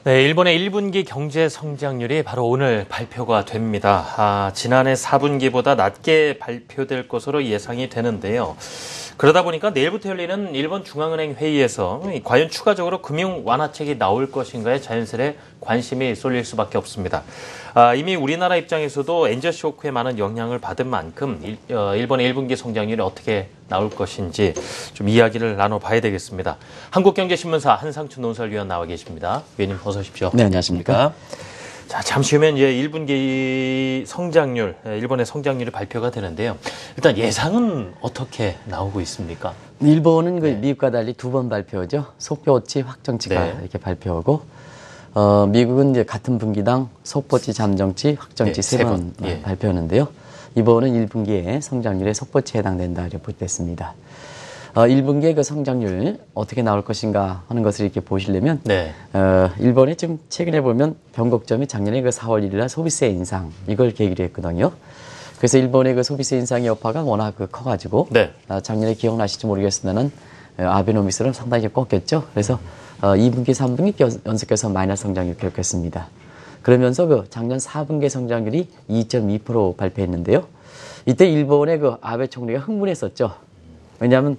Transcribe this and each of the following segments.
네, 일본의 1분기 경제 성장률이 바로 오늘 발표가 됩니다. 지난해 4분기보다 낮게 발표될 것으로 예상이 되는데요. 그러다 보니까 내일부터 열리는 일본 중앙은행 회의에서 과연 추가적으로 금융 완화책이 나올 것인가에 자연스레 관심이 쏠릴 수밖에 없습니다. 이미 우리나라 입장에서도 엔저 쇼크에 많은 영향을 받은 만큼 일본의 1분기 성장률이 어떻게 나올 것인지 좀 이야기를 나눠봐야 되겠습니다. 한국경제신문사 한상춘 논설위원 나와 계십니다. 위원님 어서 오십시오. 네, 안녕하십니까. 자, 잠시 후면 이제 1분기 성장률, 일본의 성장률이 발표가 되는데요. 일단 예상은 어떻게 나오고 있습니까? 일본은 미국과 달리 두 번 발표죠. 속표치, 확정치가 이렇게 발표하고, 미국은 이제 같은 분기당 속보치, 잠정치, 확정치 세 번 발표하는데요. 이번은 1분기에 성장률의 속보치에 해당된다 이렇게 보됐습니다. 1분기의 그 성장률 어떻게 나올 것인가 하는 것을 이렇게 보시려면, 일본이 지금 최근에 보면 변곡점이 작년에 그 4월 1일 날 소비세 인상, 이걸 계기로 했거든요. 그래서 일본의 그 소비세 인상의 여파가 워낙 커가지고, 작년에 기억나실지 모르겠으면은, 아베노믹스를 상당히 꺾였죠. 그래서, 2분기, 3분기 연속해서 마이너스 성장률 기록했습니다. 그러면서 그 작년 4분기 성장률이 2.2% 발표했는데요. 이때 일본의 그 아베 총리가 흥분했었죠. 왜냐하면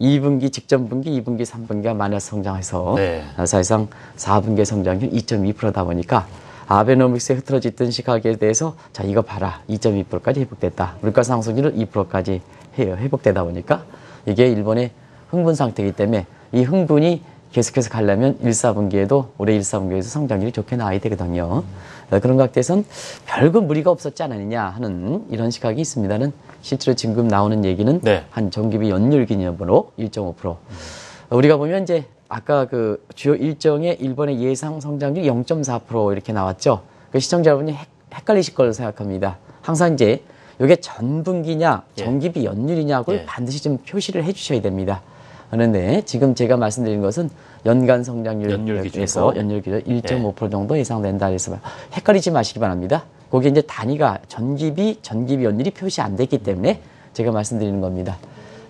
2분기 직전 분기, 2분기, 3분기가 마이너스 성장해서 사실상 4분기 성장률 2.2%다 보니까 아베노믹스에 흐트러졌던 시각에 대해서 자 이거 봐라 2.2%까지 회복됐다. 물가 상승률은 2%까지 회복되다 보니까 이게 일본의 흥분 상태이기 때문에 이 흥분이 계속해서 가려면 1, 4분기에도 올해 1, 4분기에도 성장률이 좋게 나와야 되거든요. 그런 각도에선 별거 무리가 없었지 않느냐 하는 이런 시각이 있습니다는 실제로 지금 나오는 얘기는 한 정기비 연율 기준으로 1.5%. 우리가 보면 이제 아까 그 주요 일정의 일본의 예상 성장률이 0.4% 이렇게 나왔죠. 그 시청자 여러분이 헷갈리실 거로 생각합니다. 항상 이제 이게 전분기냐 정기비 연율이냐를 반드시 좀 표시를 해 주셔야 됩니다. 그런데 지금 제가 말씀드린 것은 연간 성장률에서 연율 기준 1.5% 정도 예상된다 그래서 헷갈리지 마시기 바랍니다. 거기에 이제 단위가 전기비 연율이 표시 안 됐기 때문에 제가 말씀드리는 겁니다.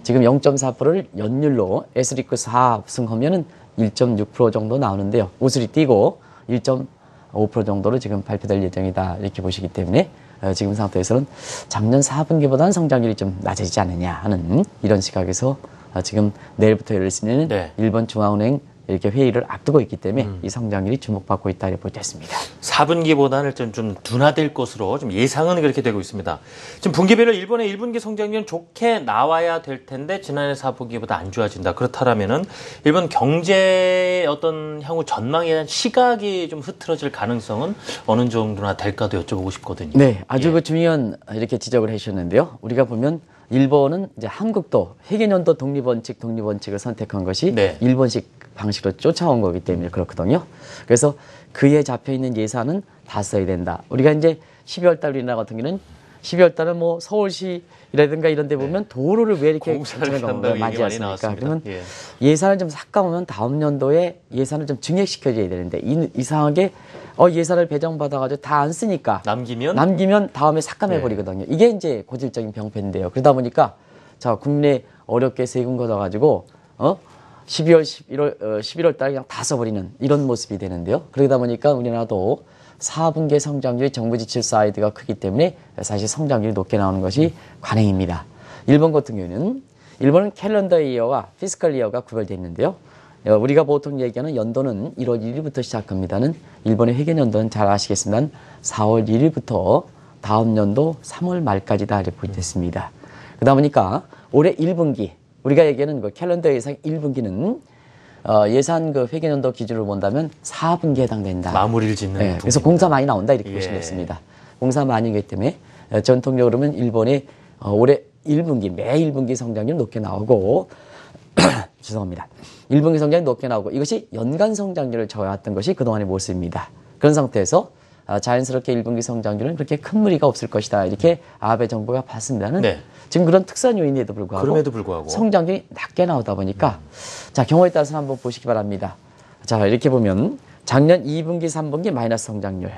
지금 0.4%를 연율로 에스리크 4 합승하면은 1.6% 정도 나오는데요. 우수리 띄고 1.5% 정도로 지금 발표될 예정이다 이렇게 보시기 때문에 지금 상태에서는 작년 4분기보다는 성장률이 좀 낮아지지 않느냐 하는 이런 시각에서 지금 내일부터 열릴 수 있는 일본 중앙은행 이렇게 회의를 앞두고 있기 때문에 이 성장률이 주목받고 있다 이렇게 보겠습니다. 4분기보다는 좀 둔화될 것으로 좀 예상은 그렇게 되고 있습니다. 지금 분기별로 일본의 1분기 성장률은 좋게 나와야 될 텐데 지난해 4분기보다 안 좋아진다. 그렇다면은 일본 경제의 어떤 향후 전망에 대한 시각이 좀 흐트러질 가능성은 어느 정도나 될까도 여쭤보고 싶거든요. 네, 아주 그 중요한 이렇게 지적을 해주셨는데요. 우리가 보면 일본은 이제 한국도 회계연도 독립원칙을 선택한 것이 일본식 방식으로 쫓아온 거기 때문에 그렇거든요. 그래서 그에 잡혀 있는 예산은 다 써야 된다. 우리가 이제 12월 달 우리나라 같은 경우는 12월 달은 뭐 서울시라든가 이런 데 보면 도로를 왜 이렇게 공사를 맞지 않습니까? 그러면 예산을 좀 삭감하면 다음 연도에 예산을 좀 증액시켜줘야 되는데 이상하게 예산을 배정받아가지고 다 안 쓰니까 남기면 다음에 삭감해버리거든요. 이게 이제 고질적인 병폐인데요. 그러다 보니까 자 국민에 어렵게 세금 걷어가지고 11월 달 그냥 다 써버리는 이런 모습이 되는데요. 그러다 보니까 우리나라도 4분기 성장률이 정부 지출 사이드가 크기 때문에 사실 성장률이 높게 나오는 것이 관행입니다. 일본 같은 경우는 일본은 캘린더 이어와 피스컬 이어가 구별되어 있는데요. 우리가 보통 얘기하는 연도는 1월 1일부터 시작합니다는 일본의 회계연도는 잘 아시겠지만 4월 1일부터 다음 연도 3월 말까지다 이렇게 보겠습니다. 그러다 보니까 올해 1분기 우리가 얘기하는 그 캘린더 예상 1분기는 예산 그 회계연도 기준으로 본다면 4분기에 해당된다. 마무리를 짓는. 그래서 공사 많이 나온다 이렇게 보시면 됩니다. 공사 많이 있기 때문에 전통적으로는 일본의 올해 1분기 매 1분기 성장률 높게 나오고 죄송합니다. 1분기 성장이 높게 나오고 이것이 연간 성장률을 저해왔던 것이 그동안의 모습입니다. 그런 상태에서 자연스럽게 1분기 성장률은 그렇게 큰 무리가 없을 것이다. 이렇게 아베 정부가 봤습니다는 지금 그런 특수한 요인에도 불구하고 성장률이 낮게 나오다 보니까 자 경우에 따라서 한번 보시기 바랍니다. 자 이렇게 보면 작년 2분기, 3분기 마이너스 성장률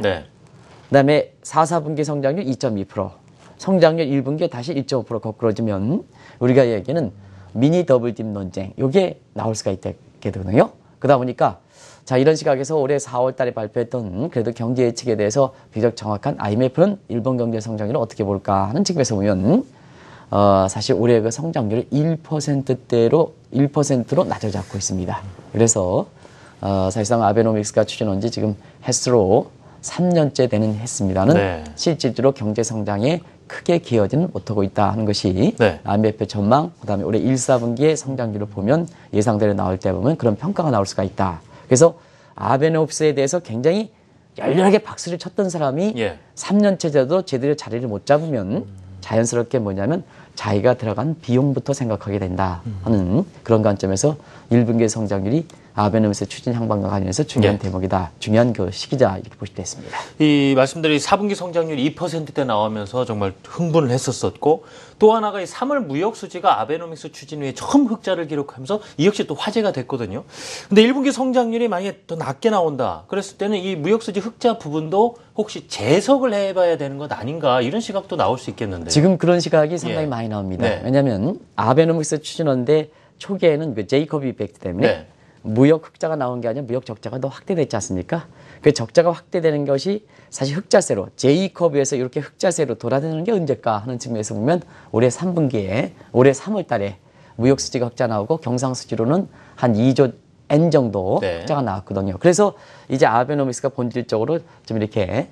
그다음에 4, 4분기 성장률 2.2% 성장률 1분기에 다시 1.5% 거꾸로지면 우리가 얘기하는 미니 더블 딥 논쟁 이게 나올 수가 있게 되거든요. 그러다 보니까 자, 이런 시각에서 올해 4월 달에 발표했던 그래도 경제 예측에 대해서 비교적 정확한 IMF는 일본 경제 성장률을 어떻게 볼까 하는 측면에서 보면 사실 올해 그 성장률을 1%로 낮아잡고 있습니다. 그래서 사실상 아베노믹스가 추진한 지 지금 횟수로 3년째 되는 횟수입니다는 네. 실질적으로 경제 성장에 크게 기여하지는 못하고 있다 하는 것이 네. IMF 전망, 그다음에 올해 1, 4분기의 성장률을 보면 예상대로 나올 때 보면 그런 평가가 나올 수가 있다. 그래서 아베노믹스에 대해서 굉장히 열렬하게 박수를 쳤던 사람이 3년째 돼도 제대로 자리를 못 잡으면 자연스럽게 뭐냐면 자기가 들어간 비용부터 생각하게 된다 하는 그런 관점에서 1분기 성장률이 아베노믹스 추진 향방과 관련해서 중요한 대목이다. 중요한 그 시기다 이렇게 보시면 됐습니다. 이 말씀드린 4분기 성장률이 2%대 나오면서 정말 흥분을 했었고 또 하나가 이 3월 무역 수지가 아베노믹스 추진 후에 처음 흑자를 기록하면서 이 역시 또 화제가 됐거든요. 근데 1분기 성장률이 만약에 더 낮게 나온다. 그랬을 때는 이 무역 수지 흑자 부분도 혹시 재석을 해봐야 되는 것 아닌가 이런 시각도 나올 수 있겠는데요. 지금 그런 시각이 상당히 많이 나옵니다. 네. 왜냐하면 아베노믹스 추진하는데 초기에는 그 제이콥 이펙트 때문에 무역 흑자가 나온 게 아니라 무역 적자가 더 확대됐지 않습니까? 그 적자가 확대되는 것이 사실 흑자세로 제이컵에서 이렇게 흑자세로 돌아다니는 게 언제까 하는 측면에서 보면 올해 3분기에 올해 3월 달에 무역 수지가 흑자 나오고 경상 수지로는 한 2조 N 정도 흑자가 나왔거든요. 그래서 이제 아베노믹스가 본질적으로 좀 이렇게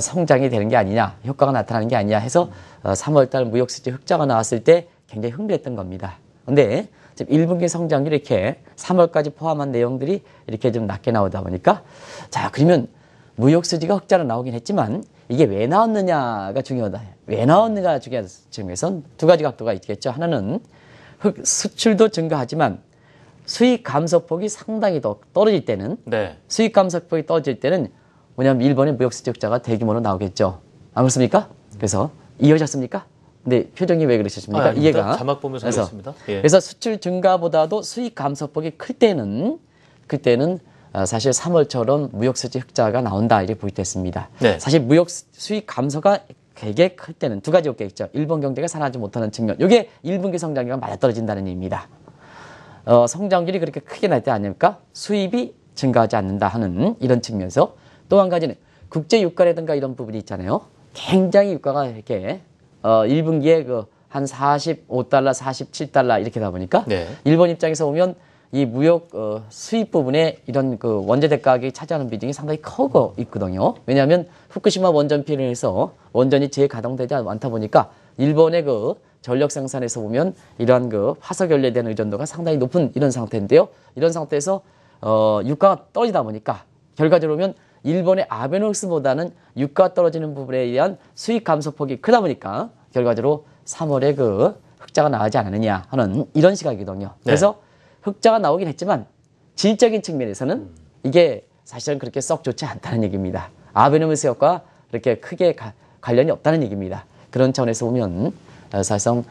성장이 되는 게 아니냐, 효과가 나타나는 게 아니냐 해서 3월 달 무역 수지 흑자가 나왔을 때 굉장히 흥미했던 겁니다. 근데 지금 1분기 성장률이 이렇게 3월까지 포함한 내용들이 이렇게 좀 낮게 나오다 보니까 자, 그러면 무역 수지가 흑자로 나오긴 했지만 이게 왜 나왔느냐가 중요하다. 왜 나왔느냐가 중요한 측면에선 두 가지 각도가 있겠죠. 하나는 수출도 증가하지만 수익 감소폭이 상당히 더 떨어질 때는 수익 감소폭이 떨어질 때는 뭐냐면 일본의 무역 수지 흑자가 대규모로 나오겠죠. 안 그렇습니까? 그래서 이해하셨습니까? 근데 표정이 왜 그러셨습니까? 이해가 자막 보면서 그렇습니다. 그래서 수출 증가보다도 수익 감소폭이 클 때는 그때는 사실 3월처럼 무역 수지 흑자가 나온다 이렇게 볼 때 있습니다. 사실 무역 수익 감소가 되게 클 때는 두 가지 요소가 있죠. 일본 경제가 살아나지 못하는 측면. 이게 1분기 성장률가 맞아떨어진다는 얘기입니다. 성장률이 그렇게 크게 날 때 아닙니까? 수입이 증가하지 않는다 하는 이런 측면에서 또 한 가지는 국제 유가라든가 이런 부분이 있잖아요. 굉장히 유가가 이렇게 1분기에 한 45달러, 47달러 이렇게 다 보니까 일본 입장에서 보면 이 무역 수입 부분에 이런 그 원재대 가격이 차지하는 비중이 상당히 크고 있거든요. 왜냐하면 후쿠시마 원전 피해를 해서 원전이 재가동되지 않다 보니까 일본의 그 전력 생산에서 보면 이러한 그 화석 연료에 대한 의존도가 상당히 높은 이런 상태인데요. 이런 상태에서 유가가 떨어지다 보니까 결과적으로 보면 일본의 아베노믹스보다는 유가가 떨어지는 부분에 의한 수익 감소폭이 크다 보니까 결과적으로 3월에 그 흑자가 나오지 않느냐 하는 이런 시각이거든요. 그래서 흑자가 나오긴 했지만 질적인 측면에서는 이게 사실은 그렇게 썩 좋지 않다는 얘기입니다. 아베노믹스 효과와 그렇게 크게 관련이 없다는 얘기입니다. 그런 차원에서 보면 사실상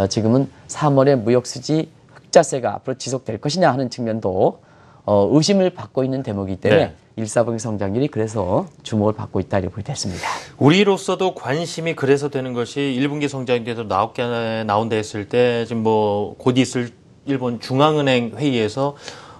지금은 3월에 무역수지 흑자세가 앞으로 지속될 것이냐 하는 측면도 의심을 받고 있는 대목이기 때문에 1, 4분기 성장률이 그래서 주목을 받고 있다 이렇게 보겠습니다. 우리로서도 관심이 그래서 되는 것이 1분기 성장률에도 나온다 했을 때 지금 뭐 곧 있을 일본 중앙은행 회의에서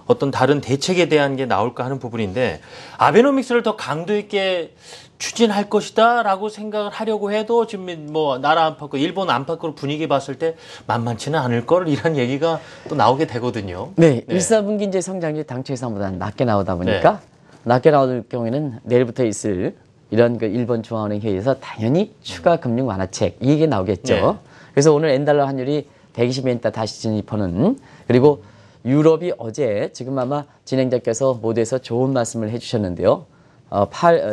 어떤 다른 대책에 대한 게 나올까 하는 부분인데 아베노믹스를 더 강도 있게 추진할 것이다라고 생각을 하려고 해도 지금 뭐 나라 안팎, 일본 안팎으로 분위기 봤을 때 만만치는 않을 걸 이런 얘기가 또 나오게 되거든요. 1, 4분기 이제 성장률이 당초 예상보다는 낮게 나오다 보니까 낮게 나올 경우에는 내일부터 있을 이런 그 일본 중앙은행 회의에서 당연히 추가 금융 완화책 이게 나오겠죠. 그래서 오늘 엔달러 환율이 120엔 있다 다시 진입하는 그리고 유럽이 어제 지금 아마 진행자께서 모두에서 좋은 말씀을 해주셨는데요.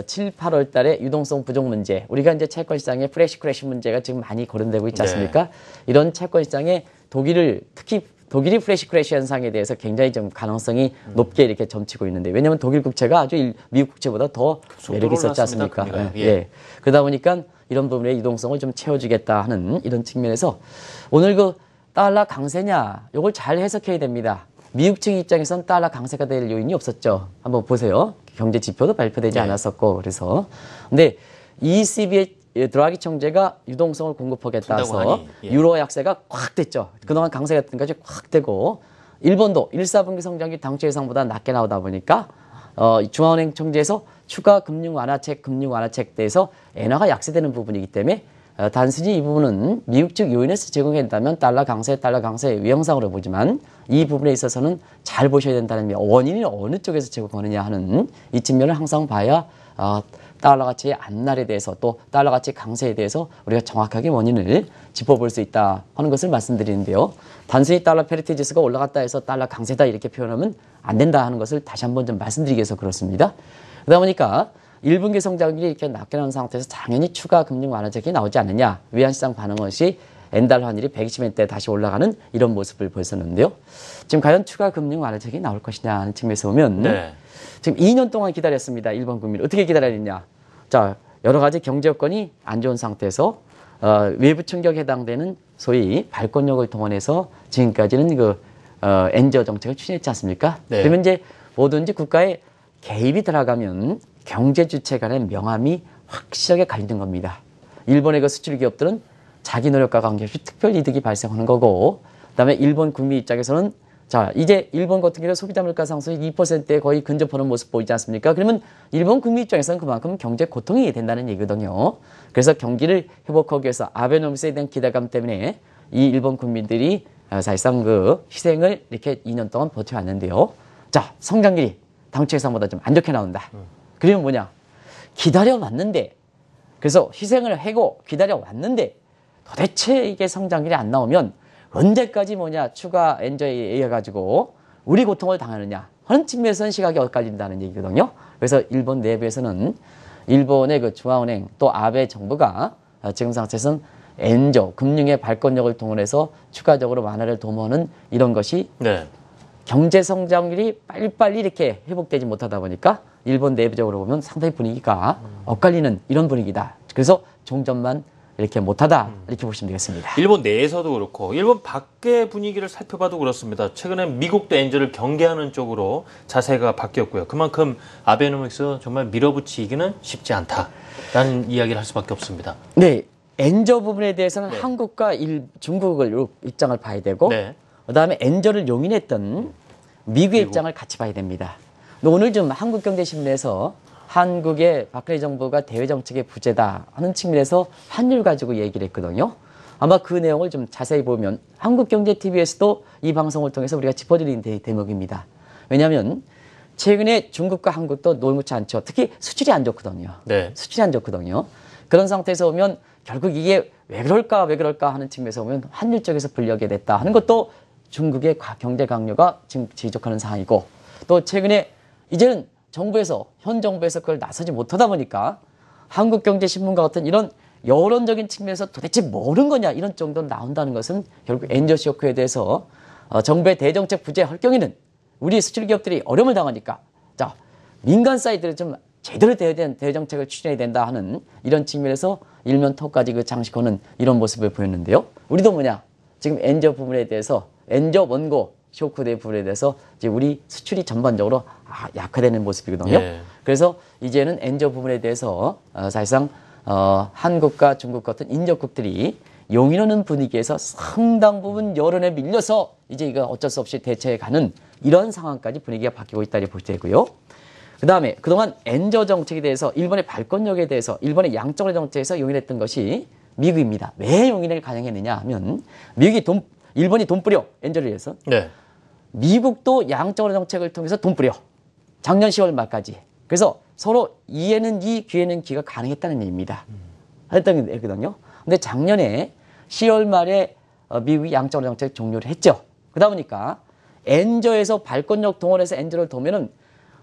7, 8월 달에 유동성 부족 문제. 우리가 이제 채권 시장에 프레시 크래시 문제가 지금 많이 거론되고 있지 않습니까? 이런 채권 시장에 특히 독일이 프레시 크래시 현상에 대해서 굉장히 좀 가능성이 높게 이렇게 점치고 있는데 왜냐하면 독일 국채가 아주 미국 국채보다 더 매력이 있었지 않습니까? 그러다 보니까 이런 부분에 유동성을 좀 채워주겠다 하는 이런 측면에서 오늘 그 달러 강세냐 이걸 잘 해석해야 됩니다. 미국 측 입장에서는 달러 강세가 될 요인이 없었죠. 한번 보세요. 경제 지표도 발표되지 않았었고 그래서 근데 ECB의 드라기 총재가 유동성을 공급하겠다 해서 유로 약세가 확 됐죠. 그동안 강세였던 것이 확 되고 일본도 1, 4분기 성장이 당초 예상보다 낮게 나오다 보니까 중앙은행 총재에서 추가 금융 완화책 대해서 엔화가 약세되는 부분이기 때문에 단순히 이 부분은 미국 측 요인에서 제공한다면 달러 강세의 위험상으로 보지만 이 부분에 있어서는 잘 보셔야 된다는 원인이 어느 쪽에서 제공하느냐 하는 이 측면을 항상 봐야 달러 가치의 안날에 대해서 또 달러 가치 강세에 대해서 우리가 정확하게 원인을 짚어볼 수 있다 하는 것을 말씀드리는데요. 단순히 달러 페리티 지수가 올라갔다 해서 달러 강세다 이렇게 표현하면 안 된다 하는 것을 다시 한번 좀 말씀드리기 위해서 그렇습니다. 그러다 보니까 1분기 성장률이 이렇게 낮게 나온 상태에서 당연히 추가 금융 완화책이 나오지 않느냐. 외환시장 반응 없이 엔달러 환율이 120엔대 다시 올라가는 이런 모습을 보였었는데요. 지금 과연 추가 금융 완화책이 나올 것이냐 하는 측면에서 보면 네. 지금 2년 동안 기다렸습니다. 일본 국민 어떻게 기다렸냐. 자, 여러 가지 경제 여건이 안 좋은 상태에서 외부 충격에 해당되는 소위 발권력을 동원해서 지금까지는 엔저 정책을 추진했지 않습니까? 네. 그러면 이제 뭐든지 국가의 개입이 들어가면 경제 주체 간의 명암이 확실하게 갈리는 겁니다. 일본의 수출 기업들은 자기 노력과 관계없이 특별 이득이 발생하는 거고, 그다음에 일본 국민 입장에서는 자, 이제 일본 같은 경우 소비자 물가 상승이 2%에 거의 근접하는 모습 보이지 않습니까? 그러면 일본 국민 입장에서는 그만큼 경제 고통이 된다는 얘기거든요. 그래서 경기를 회복하기 위해서 아베노미스에 대한 기대감 때문에 이 일본 국민들이 사실상 희생을 이렇게 2년 동안 버텨왔는데요. 자, 성장률이 당초 예상보다 좀 안 좋게 나온다. 그러면 뭐냐? 기다려왔는데, 그래서 희생을 하고 기다려왔는데 도대체 이게 성장률이 안 나오면 언제까지 추가 엔저에 의해 가지고 우리 고통을 당하느냐 하는 측면에서는 시각이 엇갈린다는 얘기거든요. 그래서 일본 내부에서는 일본의 중앙은행 또 아베 정부가 지금 상태에서는 엔저 금융의 발권력을 동원해서 추가적으로 완화를 도모하는 이런 것이 네. 경제 성장률이 빨리빨리 이렇게 회복되지 못하다 보니까 일본 내부적으로 보면 상당히 분위기가 엇갈리는 이런 분위기다. 그래서 종전만 이렇게 못하다 이렇게 보시면 되겠습니다. 일본 내에서도 그렇고 일본 밖의 분위기를 살펴봐도 그렇습니다. 최근에 미국도 엔저를 경계하는 쪽으로 자세가 바뀌었고요. 그만큼 아베노믹스 정말 밀어붙이기는 쉽지 않다라는 이야기를 할 수밖에 없습니다. 네, 엔저 부분에 대해서는 네. 한국과 중국을 입장을 봐야 되고 네. 그다음에 엔저를 용인했던 미국의 입장을 같이 봐야 됩니다. 오늘 좀 한국경제신문에서 한국의 박근혜 정부가 대외정책의 부재다 하는 측면에서 환율 가지고 얘기를 했거든요. 아마 그 내용을 좀 자세히 보면 한국경제TV에서도 이 방송을 통해서 우리가 짚어드린 대목입니다. 왜냐하면 최근에 중국과 한국도 녹록치 않죠. 특히 수출이 안 좋거든요. 네. 수출이 안 좋거든요. 그런 상태에서 보면 결국 이게 왜 그럴까 하는 측면에서 보면 환율 쪽에서 불리하게 됐다 하는 것도 중국의 경제 강요가 지금 지적하는 상황이고 또 최근에 이제는 현 정부에서 그걸 나서지 못하다 보니까 한국경제신문과 같은 이런 여론적인 측면에서 도대체 뭐는 거냐 이런 정도로 나온다는 것은 결국 엔저 쇼크에 대해서 정부의 대정책 부재 할 경우에는 우리 수출 기업들이 어려움을 당하니까 자 민간 사이드를 좀 제대로 된 대정책을 추진해야 된다 하는 이런 측면에서 일면 턱까지 장식하는 이런 모습을 보였는데요. 우리도 지금 엔저 부분에 대해서 엔저 원고 쇼크대 부분에 대해서 이제 우리 수출이 전반적으로 약화되는 모습이거든요. 예. 그래서 이제는 엔저 부분에 대해서 사실상 한국과 중국 같은 인접국들이 용인하는 분위기에서 상당 부분 여론에 밀려서 이제 이거 어쩔 수 없이 대처해가는 이런 상황까지 분위기가 바뀌고 있다고 볼 되고요. 그 다음에 그동안 엔저 정책에 대해서 일본의 발권력에 대해서 일본의 양적으로 정책에서 용인했던 것이 미국입니다. 왜 용인을 가능했느냐 하면 일본이 돈 뿌려 엔저를 위해서 네. 미국도 양적으로 정책을 통해서 돈 뿌려 작년 10월 말까지 그래서 서로 이에는 이 귀에는 귀가 가능했다는 얘기입니다. 했던 얘기거든요. 근데 작년에 10월 말에 미국이 양적으로 정책 종료를 했죠. 그러다 보니까 엔저에서 발권력 동원해서 엔저를 도면은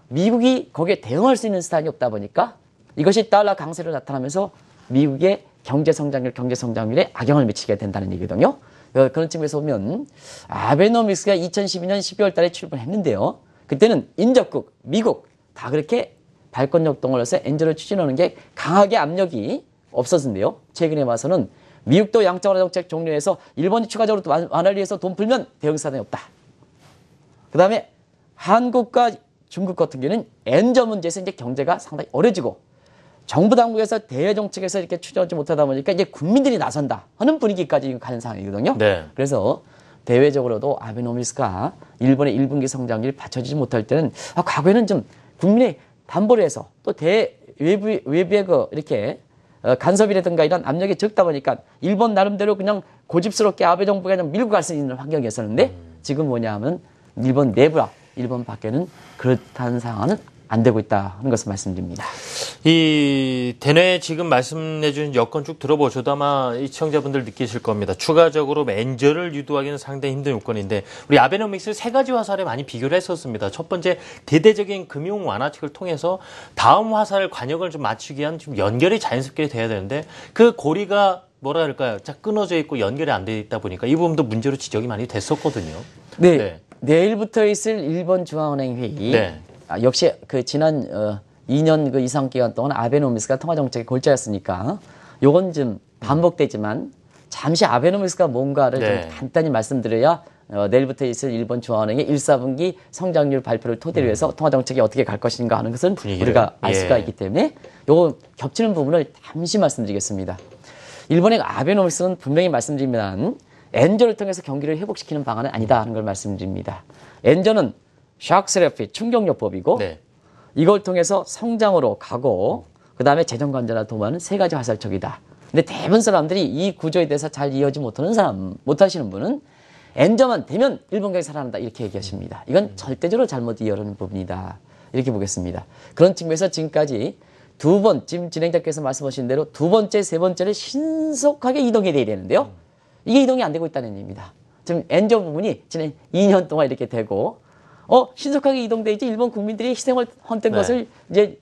미국이 거기에 대응할 수 있는 스타일이 없다 보니까 이것이 달러 강세로 나타나면서 미국의 경제 성장률에 악영을 미치게 된다는 얘기거든요. 그런 측면에서 보면 아베노믹스가 2012년 12월 달에 출범했는데요. 그때는 인접국, 미국 다 그렇게 발권력 동원해서 엔저를 추진하는 게 강하게 압력이 없었는데요. 최근에 와서는 미국도 양적완화 정책 종료해서 일본이 추가적으로 완화를 위해서 돈 풀면 대응사단이 없다. 그 다음에 한국과 중국 같은 경우는 엔저 문제에서 이제 경제가 상당히 어려지고 정부 당국에서 대외 정책에서 이렇게 추진하지 못하다 보니까 이제 국민들이 나선다 하는 분위기까지 가는 상황이거든요. 네. 그래서 대외적으로도 아베노믹스가 일본의 1분기 성장률이 받쳐지지 못할 때는 과거에는 좀 국민의 담보를 해서 또 외부의 이렇게 간섭이라든가 이런 압력이 적다 보니까 일본 나름대로 그냥 고집스럽게 아베 정부가 그냥 밀고 갈 수 있는 환경이었었는데 지금 뭐냐 하면 일본 내부라 일본 밖에는 그렇다는 상황은 안 되고 있다 하는 것을 말씀드립니다. 이 대뇌 지금 말씀해 주신 여건 쭉 들어보셔도 아마 이 시청자분들 느끼실 겁니다. 추가적으로 엔저를 유도하기는 상당히 힘든 요건인데 우리 아베노믹스 세 가지 화살에 많이 비교를 했었습니다. 첫 번째 대대적인 금융 완화책을 통해서 다음 화살 관역을 좀 맞추기 위한 좀 연결이 자연스럽게 돼야 되는데 그 고리가 뭐라 그럴까요? 자 끊어져 있고 연결이 안 돼 있다 보니까 이 부분도 문제로 지적이 많이 됐었거든요. 네. 네. 내일부터 있을 일본 중앙은행 회의. 네. 역시 그 지난 2년 그 이상 기간 동안 아베노믹스가 통화정책의 골자였으니까 요건 좀 반복되지만 잠시 아베노믹스가 뭔가를 네. 좀 간단히 말씀드려야 내일부터 있을 일본 중앙은행의 1사분기 성장률 발표를 토대로 해서 통화정책이 어떻게 갈 것인가 하는 것은 분위기를. 우리가 알 수가 예. 있기 때문에 요거 겹치는 부분을 잠시 말씀드리겠습니다. 일본의 아베노믹스는 분명히 말씀드리면 엔저를 통해서 경기를 회복시키는 방안은 아니다 하는 걸 말씀드립니다. 엔저는 샥 세라피 충격요법이고 네. 이걸 통해서 성장으로 가고 그다음에 재정 관절화 도모하는 세 가지 화살촉이다. 근데 대부분 사람들이 이 구조에 대해서 잘 이해하지 못하시는 분은 엔저만 되면 일본 경기 살아난다 이렇게 얘기하십니다. 이건 절대적으로 잘못 이해하는 부분이다. 이렇게 보겠습니다. 그런 측면에서 지금까지 두 번 지금 진행자께서 말씀하신 대로 두 번째, 세 번째를 신속하게 이동해야 되는데요. 이게 이동이 안 되고 있다는 얘기입니다. 지금 엔저 부분이 지난 2년 동안 이렇게 되고 신속하게 이동되지 일본 국민들이 희생을 헌된 네. 것을 이제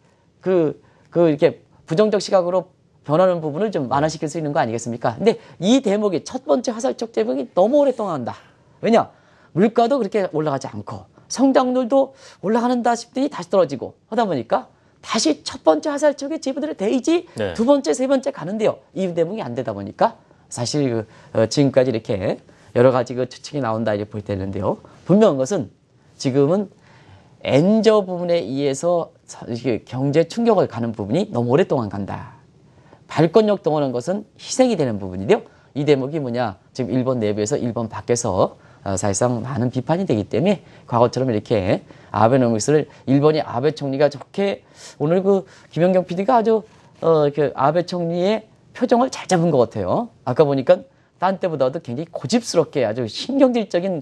이렇게 부정적 시각으로 변하는 부분을 좀 완화시킬 수 있는 거 아니겠습니까? 근데 이 대목이 첫 번째 화살촉 대목이 너무 오랫동안 한다. 왜냐? 물가도 그렇게 올라가지 않고 성장률도 올라가는다 싶더니 다시 떨어지고 하다 보니까 다시 첫 번째 화살촉에 지분들이 돼야지 네. 두 번째, 세 번째 가는데요. 이 대목이 안 되다 보니까 사실 지금까지 이렇게 여러 가지 추측이 나온다 이렇게 볼 때는데요. 분명한 것은 지금은 엔저 부분에 의해서 경제 충격을 가는 부분이 너무 오랫동안 간다. 발권력 동원한 것은 희생이 되는 부분인데요. 이 대목이 뭐냐? 지금 일본 내부에서 일본 밖에서 사실상 많은 비판이 되기 때문에 과거처럼 이렇게 아베노믹스를 일본의 아베 총리가 좋게 오늘 김연경 PD가 아주 아베 총리의 표정을 잘 잡은 것 같아요. 아까 보니까 딴 때보다도 굉장히 고집스럽게 아주 신경질적인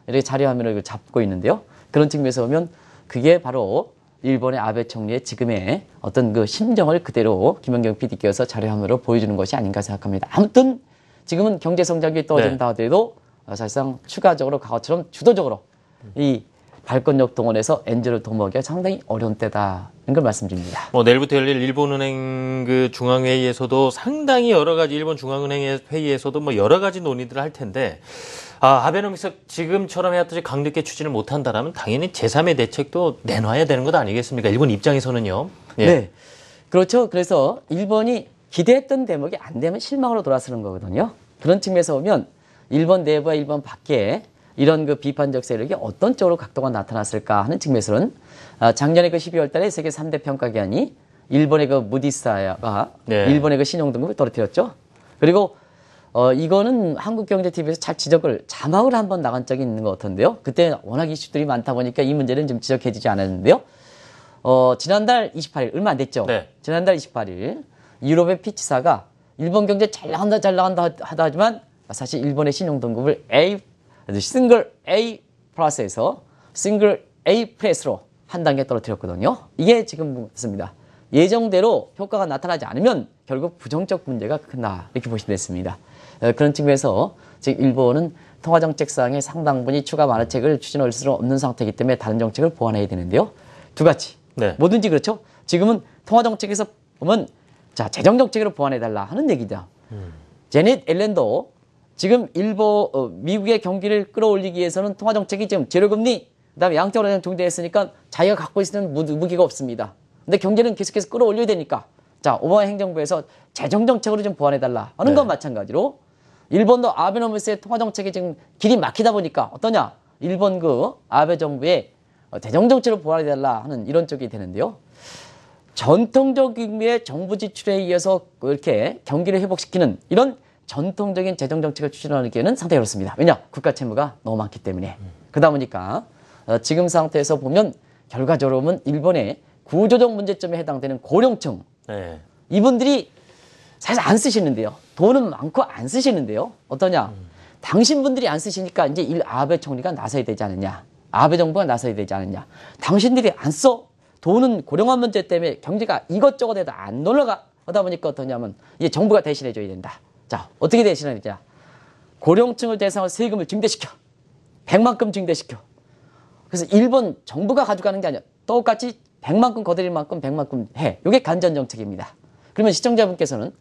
이렇게 자료화면을 잡고 있는데요. 그런 측면에서 보면 그게 바로 일본의 아베 총리의 지금의 어떤 심정을 그대로 김연경 PD께서 자료화면으로 보여주는 것이 아닌가 생각합니다. 아무튼 지금은 경제 성장률이 떨어진다 하더라도 사실상 추가적으로 과거처럼 주도적으로 이 발권력 동원해서 엔저를 도모하기가 상당히 어려운 때다는 걸 말씀드립니다. 내일부터 열릴 일본은행 중앙회의에서도 상당히 여러 가지 일본 중앙은행 회의에서도 여러 가지 논의들을 할 텐데 아베노믹스 지금처럼 해왔듯이 강력하게 추진을 못한다라면 당연히 제3의 대책도 내놔야 되는 것 아니겠습니까? 일본 입장에서는요. 예. 네, 그렇죠. 그래서 일본이 기대했던 대목이 안 되면 실망으로 돌아서는 거거든요. 그런 측면에서 보면 일본 내부와 일본 밖에 이런 비판적 세력이 어떤 쪽으로 각도가 나타났을까 하는 측면에서는 작년에 12월 달에 세계 3대 평가기관이 일본의 무디스가 네. 일본의 신용등급을 떨어뜨렸죠. 그리고 이거는 한국경제TV에서 잘 자막을 한번 나간 적이 있는 것 같은데요. 그때 워낙 이슈들이 많다 보니까 이 문제는 좀 지적해지지 않았는데요. 지난달 28일, 얼마 안 됐죠? 네. 지난달 28일, 유럽의 피치사가 일본 경제 잘 나간다 하지만 사실 일본의 신용등급을 싱글 A 플러스에서 싱글 A 플러스로 한 단계 떨어뜨렸거든요. 이게 지금 맞습니다. 예정대로 효과가 나타나지 않으면 결국 부정적 문제가 큰다 이렇게 보시면 됐습니다. 그런 측면에서 지금 일본은 통화정책상의 상당 부분이 추가 완화책을 추진할 수 없는 상태이기 때문에 다른 정책을 보완해야 되는데요. 두 가지. 네. 뭐든지 그렇죠. 지금은 통화정책에서 보면 재정정책으로 보완해달라 하는 얘기죠. 제넷 옐렌도 지금 미국의 경기를 끌어올리기 위해서는 통화정책이 지금 제로금리, 그다음에 양적으로 정제했으니까 자기가 갖고 있는 무기가 없습니다. 근데 경제는 계속해서 끌어올려야 되니까 오바마 행정부에서 재정정책으로 좀 보완해달라 하는 건 마찬가지로 일본도 아베노믹스의 통화정책이 지금 길이 막히다 보니까 어떠냐? 일본 아베 정부의 재정정책으로 보완해달라 하는 이런 쪽이 되는데요. 전통적 의미의 정부 지출에 의해서 이렇게 경기를 회복시키는 이런 전통적인 재정정책을 추진하기에는 상당히 어렵습니다. 왜냐? 국가 채무가 너무 많기 때문에. 그러다 보니까 지금 상태에서 보면 결과적으로 보면 일본의 구조적 문제점에 해당되는 고령층 네. 이분들이 사실 안 쓰시는데요. 돈은 많고 안 쓰시는데요. 어떠냐? 당신분들이 안 쓰시니까 이제 아베 총리가 나서야 되지 않느냐. 아베 정부가 나서야 되지 않느냐. 당신들이 안 써. 돈은 고령화 문제 때문에 경제가 이것저것 해도 안 올라가. 하다 보니까 어떠냐면 이제 정부가 대신해 줘야 된다. 자, 어떻게 대신해 주냐. 고령층을 대상으로 세금을 증대시켜. 100만큼 증대시켜. 그래서 일본 정부가 가져가는 게 아니라 똑같이 100만큼 거드릴 만큼 100만큼 해. 이게 간전 정책입니다. 그러면 시청자분께서는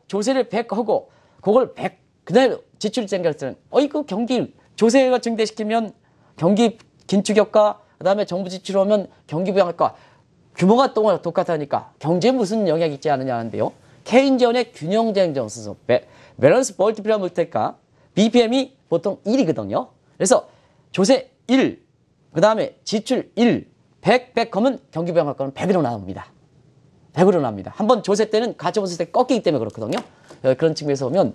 조세를 100 하고 그걸 100 그다음에 지출이 생겼을 때는 이거 경기 조세가 증대시키면 경기 긴축 효과 그다음에 정부 지출 오면 경기 부양효과 규모가 똑같으니까 경제에 무슨 영향이 있지 않느냐 하는데요. 케인즈의 균형쟁정 수소 밸런스 멀티플라이 물테가 BPM이 보통 1이거든요. 그래서 조세 1, 그다음에 지출 1, 100 하면 경기 부양 효과는 100으로 나옵니다. 100으로 나옵니다. 한번 조세 때는 가처분 때 꺾이기 때문에 그렇거든요. 그런 측면에서 보면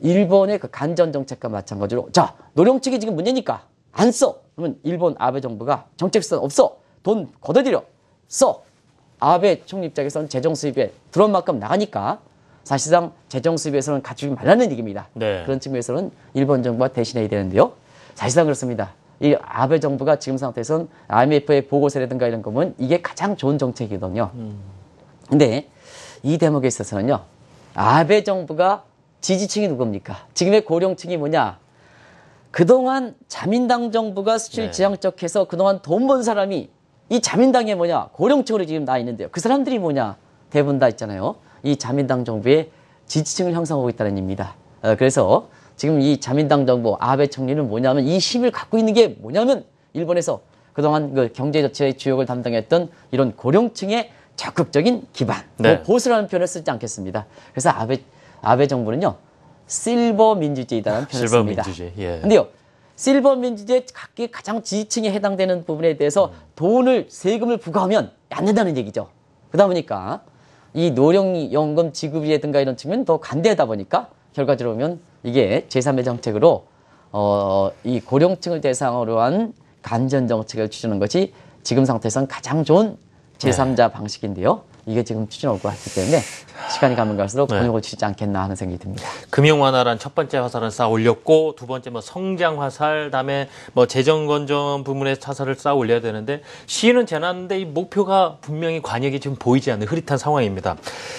일본의 그 간전 정책과 마찬가지로 자, 노령층이 지금 문제니까 안 써. 그러면 일본 아베 정부가 정책선 없어. 돈 걷어들여. 써. 아베 총리 입장에서는 재정 수입에 들어온 만큼 나가니까 사실상 재정 수입에서는 갖추지 말라는 얘기입니다. 네. 그런 측면에서는 일본 정부가 대신해야 되는데요. 사실상 그렇습니다. 이 아베 정부가 지금 상태에서는 IMF의 보고서라든가 이런 거 보면 이게 가장 좋은 정책이거든요. 근데 이 대목에 있어서는요. 아베 정부가 지지층이 누굽니까? 지금의 고령층이 뭐냐? 그동안 자민당 정부가 수출 지향적해서 그동안 돈 번 사람이 이 자민당에 뭐냐? 고령층으로 지금 나 있는데요. 그 사람들이 뭐냐? 대부분 다 있잖아요. 이 자민당 정부의 지지층을 형성하고 있다는 얘기입니다. 그래서 지금 이 자민당 정부 아베 총리는 뭐냐면 이 힘을 갖고 있는 게 뭐냐면 일본에서 그동안 그 경제 정책의 주역을 담당했던 이런 고령층의 적극적인 기반, 네. 보수라는 표현을 쓰지 않겠습니다. 그래서 아베 정부는요 실버 민주주의다라는 표현을 실버 씁니다. 민주주의. 예. 근데요 실버 민주주의의 각기 가장 지지층에 해당되는 부분에 대해서 돈을 세금을 부과하면 안 된다는 얘기죠. 그러다 보니까 이 노령연금 지급이라든가 이런 측면 더 간대하다 보니까 결과적으로 보면 이게 제3의 정책으로 이 고령층을 대상으로 한 간전 정책을 추진하는 것이 지금 상태에서는 가장 좋은 제3자 방식인데요. 이게 지금 추진하고 왔기 때문에 시간이 가면 갈수록 곤욕을 치지 않겠나 하는 생각이 듭니다. 금융 완화란 첫 번째 화살은 쌓아 올렸고 두 번째 성장 화살, 그다음에 재정 건전 부문의 화살을 쌓아 올려야 되는데 시는 재놨는데 이 목표가 분명히 관역이 지금 보이지 않는 흐릿한 상황입니다.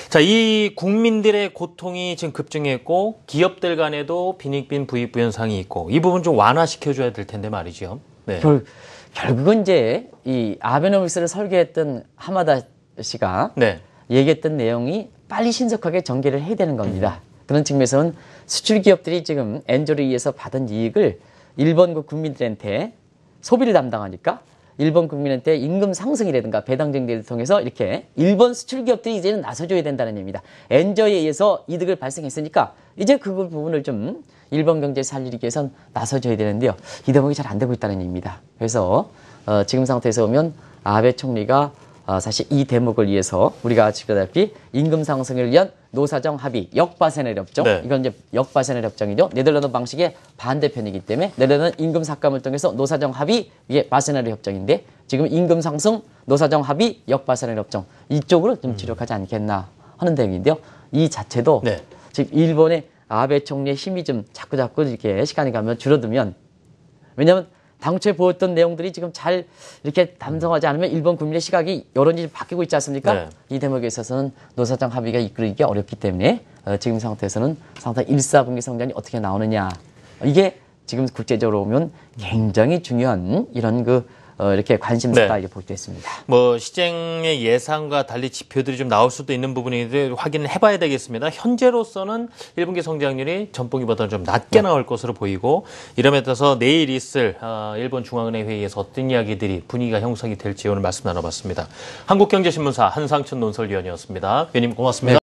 자, 이 국민들의 고통이 지금 급증했고 기업들 간에도 빈익빈 부익부 현상이 있고 이 부분 좀 완화시켜줘야 될 텐데 말이죠. 네. 결국은 이제 이 아베노믹스를 설계했던 하마다 씨가 얘기했던 내용이 빨리 신속하게 전개를 해야 되는 겁니다. 그런 측면에서는 수출 기업들이 지금 엔저를 의해서 받은 이익을 일본 국민들한테 소비를 담당하니까 일본 국민한테 임금 상승이라든가 배당 증대를 통해서 이렇게 일본 수출 기업들이 이제는 나서줘야 된다는 얘기입니다. 엔저에 의해서 이득을 발생했으니까 이제 그 부분을 좀 일본 경제 살리기 위해선 나서줘야 되는데요. 이 대목이 잘 안 되고 있다는 얘기입니다. 그래서 지금 상태에서 보면 아베 총리가 사실 이 대목을 위해서 우리가 아시다시피 임금 상승을 위한 노사정 합의, 역바세넬 협정. 이건 이제 역바세넬 협정이죠. 네덜란드 방식의 반대편이기 때문에 네덜란드 임금 삭감을 통해서 노사정 합의, 이게 바세넬 협정인데 지금 임금 상승, 노사정 합의, 역바세넬 협정 이쪽으로 좀 주력하지 않겠나 하는 내용인데요. 이 자체도 지금 일본의 아베 총리의 힘이 좀 자꾸 이렇게 시간이 가면 줄어들면 왜냐하면 당초에 보였던 내용들이 지금 잘 이렇게 담성하지 않으면 일본 국민의 시각이 여론이 바뀌고 있지 않습니까? 이 대목에 있어서는 노사정 합의가 이끌기 어렵기 때문에 지금 상태에서는 상당히 1·4분기 성장이 어떻게 나오느냐. 이게 지금 국제적으로 보면 굉장히 중요한 이런 이렇게 관심사가 이렇게 볼 수 있습니다. 시장의 예상과 달리 지표들이 좀 나올 수도 있는 부분인데 확인을 해봐야 되겠습니다. 현재로서는 1분기 성장률이 전분기보다는 좀 낮게 나올 것으로 보이고 이름에 따라서 내일 있을 일본 중앙은행 회의에서 어떤 이야기들이 분위기가 형성이 될지 오늘 말씀 나눠봤습니다. 한국경제신문사 한상춘 논설위원이었습니다. 위원님 고맙습니다.